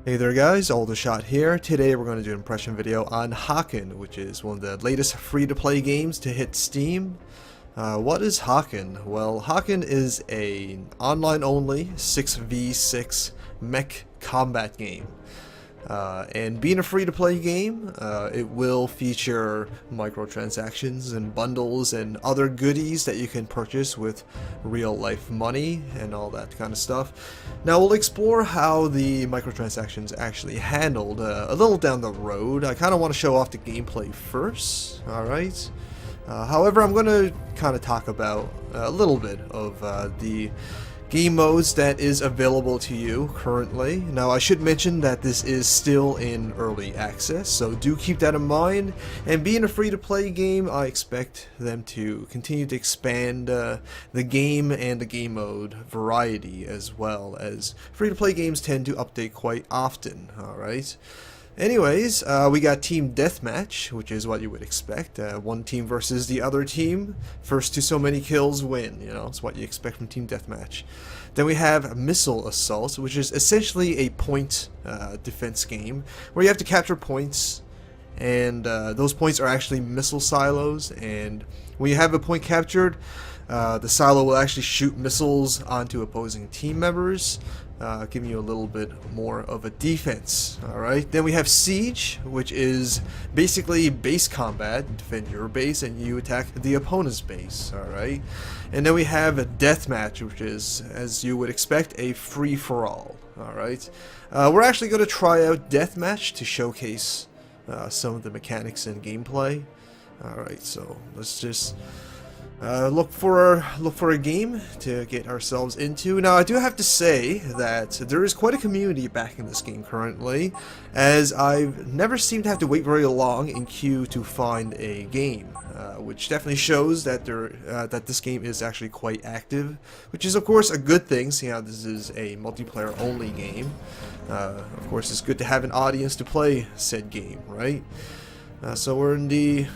Hey there guys, Aldershot here. Today we're going to do an impression video on Hawken, which is one of the latest free-to-play games to hit Steam. What is Hawken? Well, Hawken is an online-only 6v6 mech combat game. And being a free-to-play game, it will feature microtransactions and bundles and other goodies that you can purchase with real-life money and all that kind of stuff. Now we'll explore how the microtransactions actually handled a little down the road. I kind of want to show off the gameplay first, alright? However, I'm going to kind of talk about a little bit of the game modes that is available to you currently. Now I should mention that this is still in early access, so do keep that in mind. And being a free-to-play game, I expect them to continue to expand the game and the game mode variety, as well as free-to-play games tend to update quite often. Alright. Anyways, we got Team Deathmatch, which is what you would expect. One team versus the other team. First to so many kills win, you know, it's what you expect from Team Deathmatch. Then we have Missile Assault, which is essentially a point defense game, where you have to capture points, and those points are actually missile silos, and when you have a point captured, the silo will actually shoot missiles onto opposing team members, giving you a little bit more of a defense. Alright, then we have Siege, which is basically base combat. You defend your base and you attack the opponent's base. Alright, and then we have a Deathmatch, which is, as you would expect, a free-for-all. Alright, we're actually going to try out Deathmatch to showcase some of the mechanics and gameplay. Alright, so let's just look for a game to get ourselves into. Now I do have to say that there is quite a community backing this game currently, as I've never seemed to have to wait very long in queue to find a game, which definitely shows that that this game is actually quite active, which is of course a good thing, seeing how this is a multiplayer only game. Of course it's good to have an audience to play said game, right? So we're in the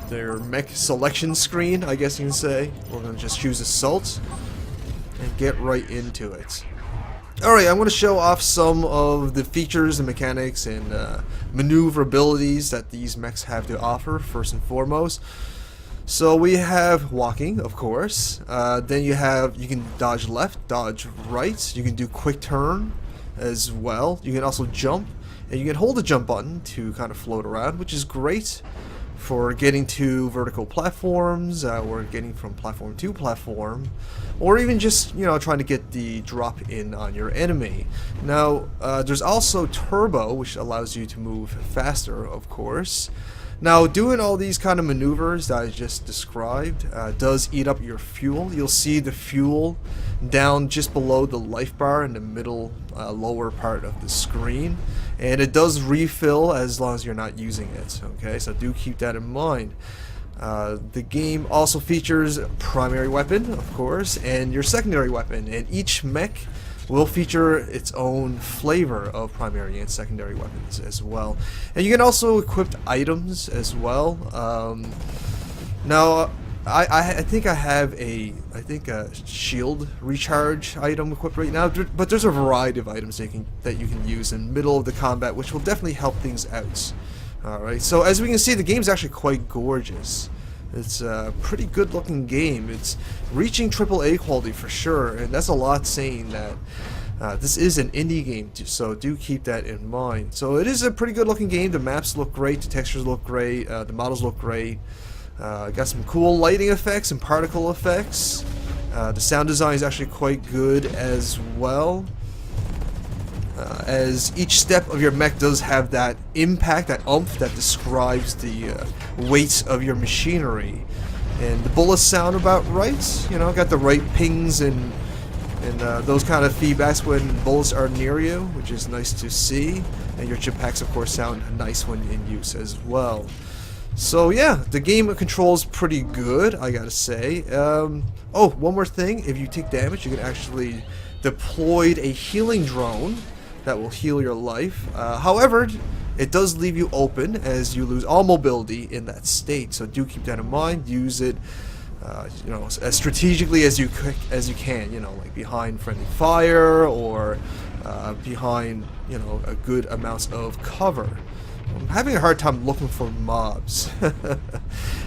their mech selection screen, I guess you can say. We're going to just choose Assault and get right into it. Alright, I'm going to show off some of the features and mechanics and maneuverabilities that these mechs have to offer, first and foremost. So we have walking, of course. Then you can dodge left, dodge right. You can do quick turn as well. You can also jump, and you can hold the jump button to kind of float around, which is great for getting to vertical platforms, or getting from platform to platform, or even just, you know, trying to get the drop in on your enemy. Now, there's also Turbo, which allows you to move faster, of course. Now, doing all these kind of maneuvers that I just described does eat up your fuel. You'll see the fuel down just below the life bar in the middle lower part of the screen, and it does refill as long as you're not using it. Okay, so do keep that in mind. The game also features primary weapon, of course, and your secondary weapon, and each mech will feature its own flavor of primary and secondary weapons as well. And you can also equip items as well. Now, I think I have a shield recharge item equipped right now, but there's a variety of items that you can use in the middle of the combat, which will definitely help things out. Alright, so as we can see, the game's actually quite gorgeous. It's a pretty good looking game. It's reaching AAA quality for sure, and that's a lot saying that this is an indie game, so do keep that in mind. So it is a pretty good looking game. The maps look great, the textures look great, the models look great. Got some cool lighting effects and particle effects. The sound design is actually quite good as well, as each step of your mech does have that impact, that oomph that describes the weight of your machinery. And the bullets sound about right, you know, got the right pings and those kind of feedbacks when bullets are near you, which is nice to see. And your chip packs, of course, sound nice when in use as well. So yeah, the game controls pretty good, I gotta say. Oh, one more thing, if you take damage, you can actually deploy a healing drone that will heal your life. However, it does leave you open as you lose all mobility in that state, so do keep that in mind. Use it you know, as strategically as you can, you know, like behind friendly fire or behind, you know, a good amounts of cover. I'm having a hard time looking for mobs.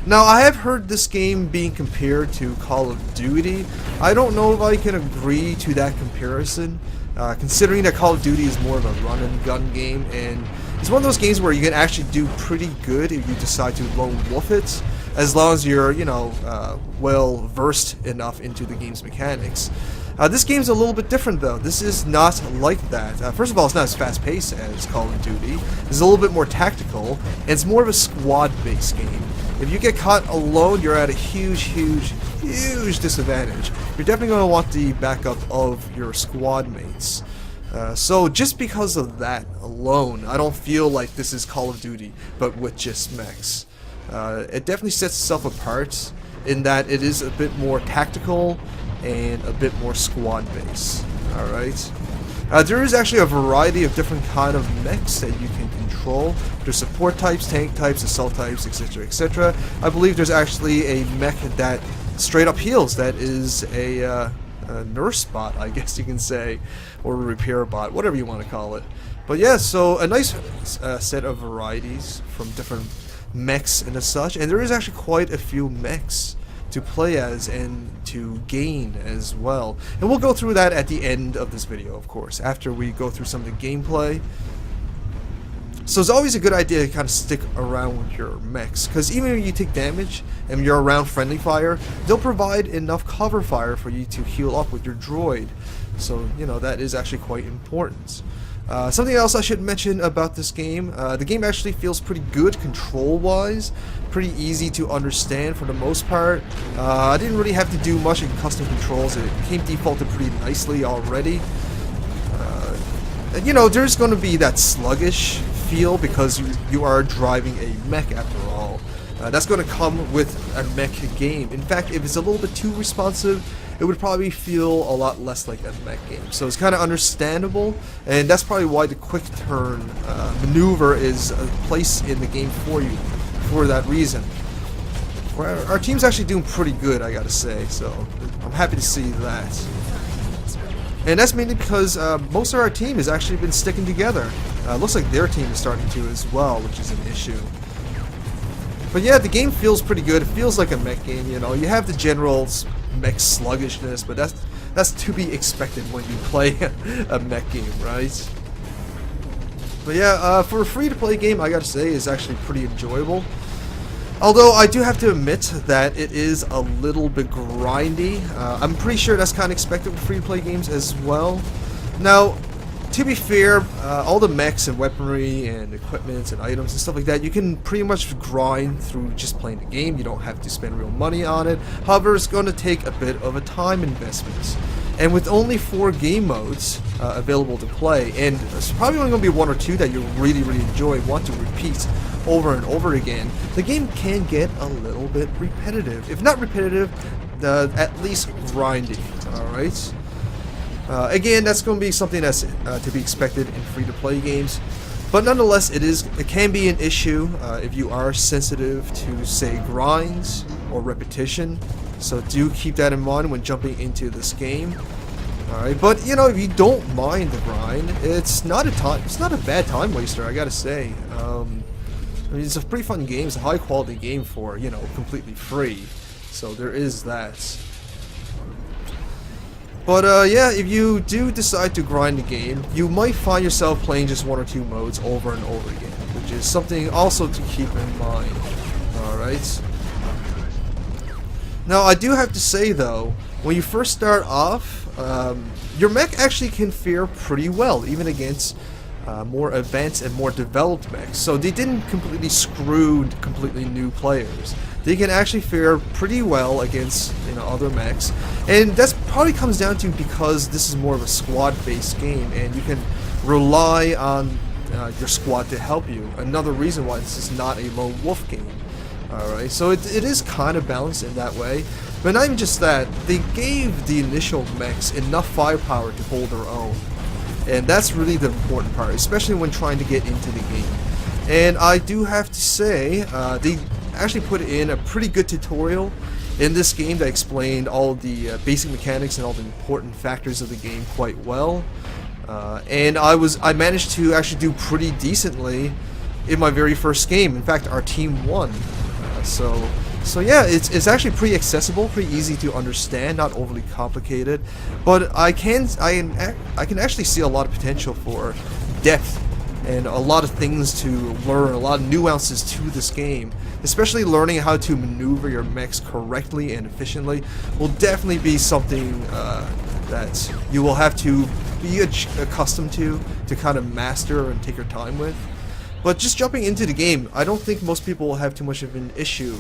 Now, I have heard this game being compared to Call of Duty. I don't know if I can agree to that comparison, considering that Call of Duty is more of a run and gun game, and it's one of those games where you can actually do pretty good if you decide to lone wolf it, as long as you're, you know, well versed enough into the game's mechanics. This game's a little bit different though. This is not like that. First of all, it's not as fast paced as Call of Duty. It's a little bit more tactical, and it's more of a squad based game. If you get caught alone, you're at a huge disadvantage. You're definitely going to want the backup of your squad mates. So just because of that alone, I don't feel like this is Call of Duty, but with just mechs. It definitely sets itself apart in that it is a bit more tactical and a bit more squad based. Alright. There is actually a variety of different kind of mechs that you can control. There's support types, tank types, assault types, etc, etc. I believe there's actually a mech that straight up heals, that is a nurse bot, I guess you can say, or a repair bot, whatever you want to call it. But yeah, so a nice set of varieties from different mechs and as such, and there is actually quite a few mechs to play as and to gain as well. And we'll go through that at the end of this video, of course, after we go through some of the gameplay. So it's always a good idea to kind of stick around with your mechs, because even if you take damage and you're around friendly fire, they'll provide enough cover fire for you to heal up with your droid. So, you know, that is actually quite important. Something else I should mention about this game, the game actually feels pretty good control-wise, pretty easy to understand for the most part. I didn't really have to do much in custom controls, it came defaulted pretty nicely already. And, you know, there's going to be that sluggish feel because you are driving a mech after all. That's going to come with a mech game. In fact, if it's a little bit too responsive, it would probably feel a lot less like a mech game. So it's kind of understandable, and that's probably why the quick turn maneuver is placed in the game for you, for that reason. Our team's actually doing pretty good, I gotta say, so I'm happy to see that. And that's mainly because most of our team has actually been sticking together. Looks like their team is starting to as well, which is an issue. But yeah, the game feels pretty good. It feels like a mech game, you know. You have the general mech sluggishness, but that's to be expected when you play a mech game, right? But yeah, for a free-to-play game, I gotta say, it's actually pretty enjoyable. Although I do have to admit that it is a little bit grindy. I'm pretty sure that's kind of expected with free-to-play games as well. Now, to be fair, all the mechs and weaponry and equipment and items and stuff like that, you can pretty much grind through just playing the game. You don't have to spend real money on it. However, it's going to take a bit of a time investment. And with only 4 game modes available to play, and it's probably only going to be 1 or 2 that you really enjoy and want to repeat over and over again, the game can get a little bit repetitive. If not repetitive, at least grindy, alright? Again, that's going to be something that's to be expected in free-to-play games, but nonetheless, it can be an issue if you are sensitive to, say, grinds or repetition. So do keep that in mind when jumping into this game. All right, but you know, if you don't mind the grind, it's not a bad time waster, I gotta say. I mean, it's a pretty fun game. It's a high-quality game for, you know, completely free. So there is that. But yeah, if you do decide to grind the game, you might find yourself playing just 1 or 2 modes over and over again, which is something also to keep in mind. Alright. Now, I do have to say though, when you first start off, your mech actually can fare pretty well, even against more advanced and more developed mechs. So they didn't completely screw completely new players. They can actually fare pretty well against, you know, other mechs, and that's probably comes down to because this is more of a squad-based game, and you can rely on your squad to help you. Another reason why this is not a lone wolf game. Alright, so it is kind of balanced in that way, but not even just that, they gave the initial mechs enough firepower to hold their own, and that's really the important part, especially when trying to get into the game. And I do have to say, they actually put in a pretty good tutorial in this game that explained all the basic mechanics and all the important factors of the game quite well. And I managed to actually do pretty decently in my very first game. In fact, our team won. So yeah, it's actually pretty accessible, pretty easy to understand, not overly complicated. But I can actually see a lot of potential for depth and a lot of things to learn, a lot of nuances to this game. Especially learning how to maneuver your mechs correctly and efficiently will definitely be something that you will have to be accustomed to kind of master and take your time with. But just jumping into the game, I don't think most people will have too much of an issue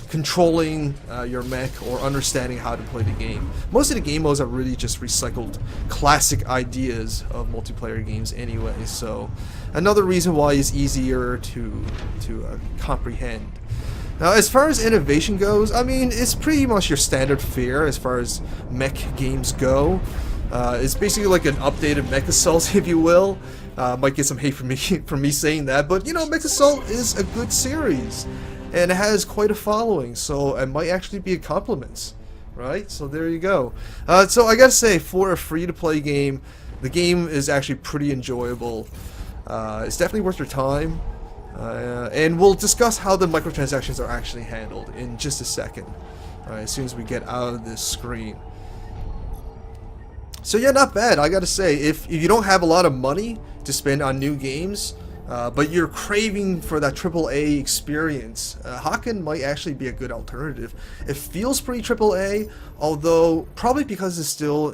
controlling your mech or understanding how to play the game. Most of the game modes are really just recycled classic ideas of multiplayer games anyway, so another reason why it's easier to comprehend. Now, as far as innovation goes, I mean, it's pretty much your standard fare as far as mech games go. It's basically like an updated Mech Assault, if you will. Might get some hate from me saying that, but you know, Mech Assault is a good series, and it has quite a following, so it might actually be a compliment, right? So there you go. So I gotta say, for a free-to-play game, the game is actually pretty enjoyable. It's definitely worth your time. And we'll discuss how the microtransactions are actually handled in just a second, as soon as we get out of this screen. So yeah, not bad, I gotta say. If you don't have a lot of money to spend on new games, but you're craving for that AAA experience, Hawken might actually be a good alternative. It feels pretty AAA, although probably because it's still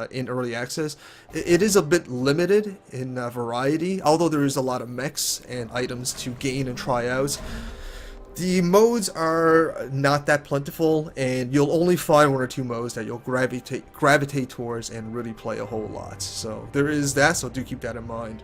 in early access, it is a bit limited in variety, although there is a lot of mechs and items to gain and try out. The modes are not that plentiful, and you'll only find one or two modes that you'll gravitate towards and really play a whole lot. So there is that, so do keep that in mind.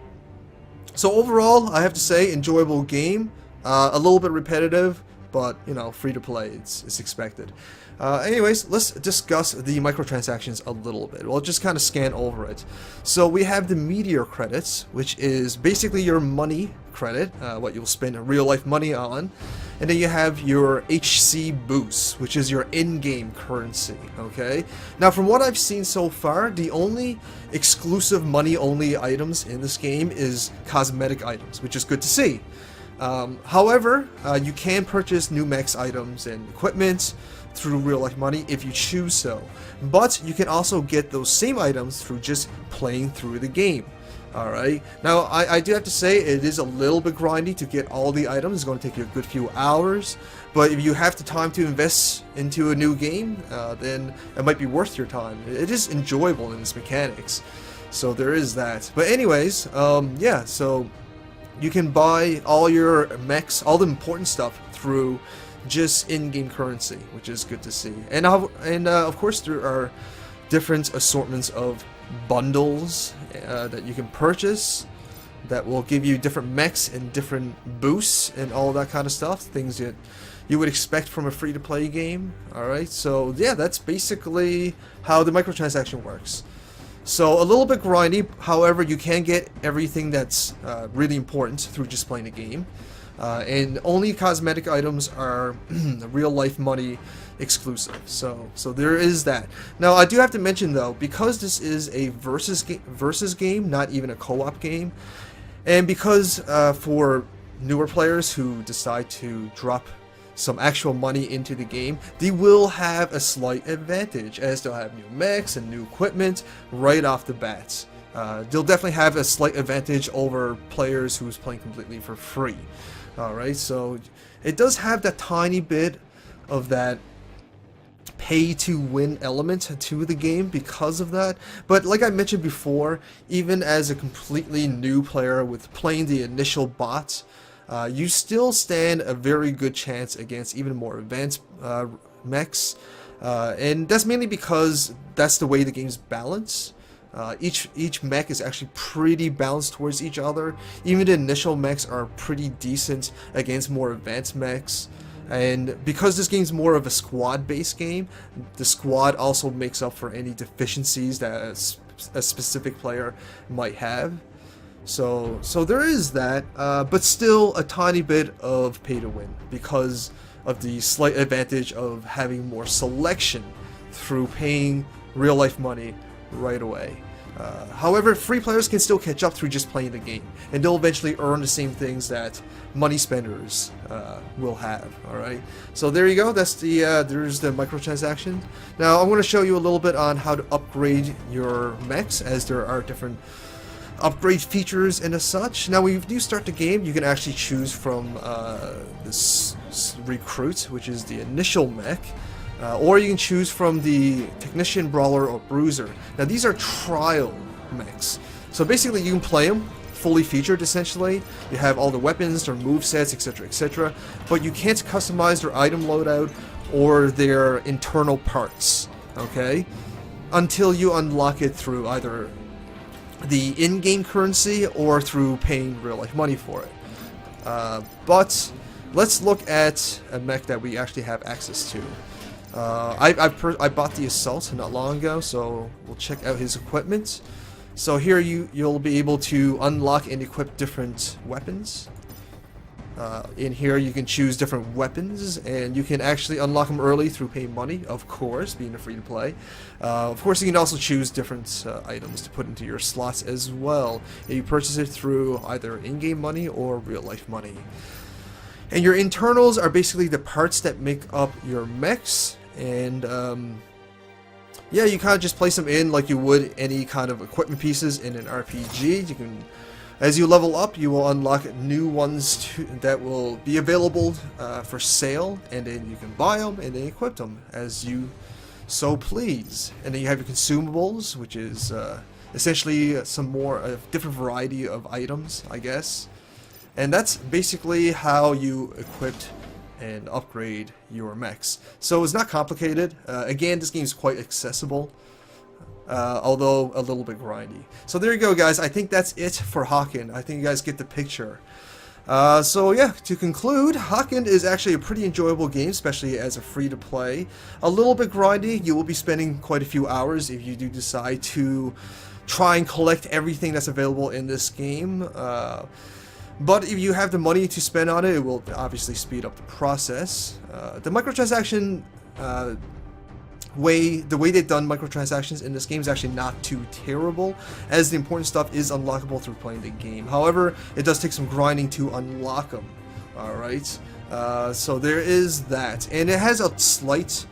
So overall, I have to say, enjoyable game. A little bit repetitive, but you know, free to play, it's expected. Anyways, let's discuss the microtransactions a little bit. We'll just kind of scan over it. So we have the meteor credits, which is basically your money credit, what you'll spend real life money on. And then you have your HC boost, which is your in-game currency, okay? Now, from what I've seen so far, the only exclusive money-only items in this game is cosmetic items, which is good to see. However, you can purchase new mechs items and equipment through real-life money if you choose so. But you can also get those same items through just playing through the game. Alright, now I do have to say it is a little bit grindy to get all the items. It's going to take you a good few hours, but if you have the time to invest into a new game, then it might be worth your time. It is enjoyable in its mechanics, so there is that. But anyways, yeah, so you can buy all your mechs, all the important stuff through just in-game currency, which is good to see. And of course there are different assortments of bundles that you can purchase that will give you different mechs and different boosts and all that kind of stuff, things that you would expect from a free-to-play game. Alright, so yeah, that's basically how the microtransaction works. So a little bit grindy, however, you can get everything that's really important through just playing the game. And only cosmetic items are real-life money exclusive, so there is that. Now, I do have to mention though, because this is a versus game, not even a co-op game, and because for newer players who decide to drop some actual money into the game, they will have a slight advantage, as they'll have new mechs and new equipment right off the bat. They'll definitely have a slight advantage over players who's playing completely for free. Alright, so it does have that tiny bit of that pay-to-win element to the game because of that. But like I mentioned before, even as a completely new player with playing the initial bots, you still stand a very good chance against even more advanced mechs. And that's mainly because that's the way the game's balanced. Each mech is actually pretty balanced towards each other. Even the initial mechs are pretty decent against more advanced mechs. And because this game's more of a squad-based game, the squad also makes up for any deficiencies that a specific player might have. So there is that, but still a tiny bit of pay to win, because of the slight advantage of having more selection through paying real-life money right away. However, free players can still catch up through just playing the game, and they'll eventually earn the same things that money spenders will have. All right, so there you go. That's there's the microtransaction. Now I'm going to show you a little bit on how to upgrade your mechs, as there are different upgrade features and as such. Now when you start the game, you can actually choose from this recruit, which is the initial mech. Or you can choose from the Technician, Brawler, or Bruiser. Now these are trial mechs. So basically you can play them fully featured essentially. You have all the weapons, their movesets, etc, etc. But you can't customize their item loadout or their internal parts, okay? Until you unlock it through either the in-game currency or through paying real-life money for it. But let's look at a mech that we actually have access to. I bought the Assault not long ago, so we'll check out his equipment. So here you'll be able to unlock and equip different weapons. In here you can choose different weapons, and you can actually unlock them early through paying money, of course, being a free-to-play. Of course, you can also choose different items to put into your slots as well, if you purchase it through either in-game money or real-life money. And your internals are basically the parts that make up your mechs, and yeah, you kind of just place them in like you would any kind of equipment pieces in an RPG. You can, as you level up, you will unlock new ones that will be available for sale, and then you can buy them and then equip them as you so please. And then you have your consumables, which is essentially some more different variety of items, I guess. And that's basically how you equip and upgrade your mechs. So it's not complicated. Again, this game is quite accessible, although a little bit grindy. So there you go, guys. I think that's it for Hawken. I think you guys get the picture. So yeah, to conclude, Hawken is actually a pretty enjoyable game, especially as a free-to-play. A little bit grindy. You will be spending quite a few hours if you do decide to try and collect everything that's available in this game. But if you have the money to spend on it, it will obviously speed up the process. The microtransaction the way they've done microtransactions in this game is actually not too terrible, as the important stuff is unlockable through playing the game. However, it does take some grinding to unlock them. Alright, so there is that. And it has a slight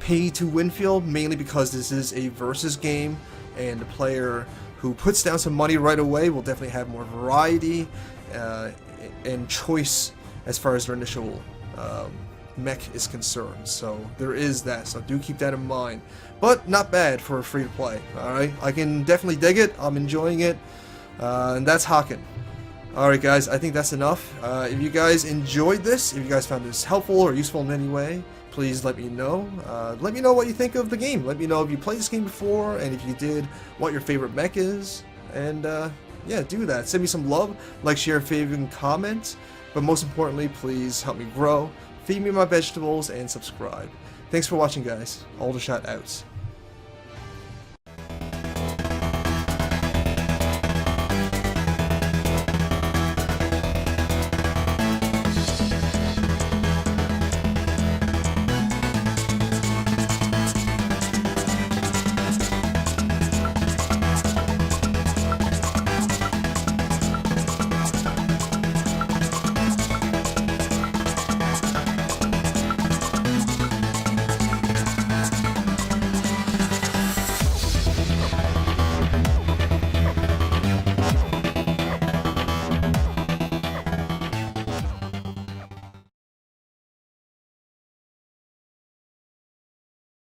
pay-to-win feel, mainly because this is a versus game, and the player who puts down some money right away will definitely have more variety and choice as far as their initial mech is concerned. So there is that, so do keep that in mind. But not bad for a free-to-play, alright? I can definitely dig it, I'm enjoying it, and that's Hawken. Alright guys, I think that's enough. If you guys enjoyed this, if you guys found this helpful or useful in any way, please let me know. Let me know what you think of the game. Let me know if you played this game before, and if you did, what your favorite mech is. And yeah, do that. Send me some love, like, share, favorite, and comment. But most importantly, please help me grow, feed me my vegetables, and subscribe. Thanks for watching, guys. Aldershot out.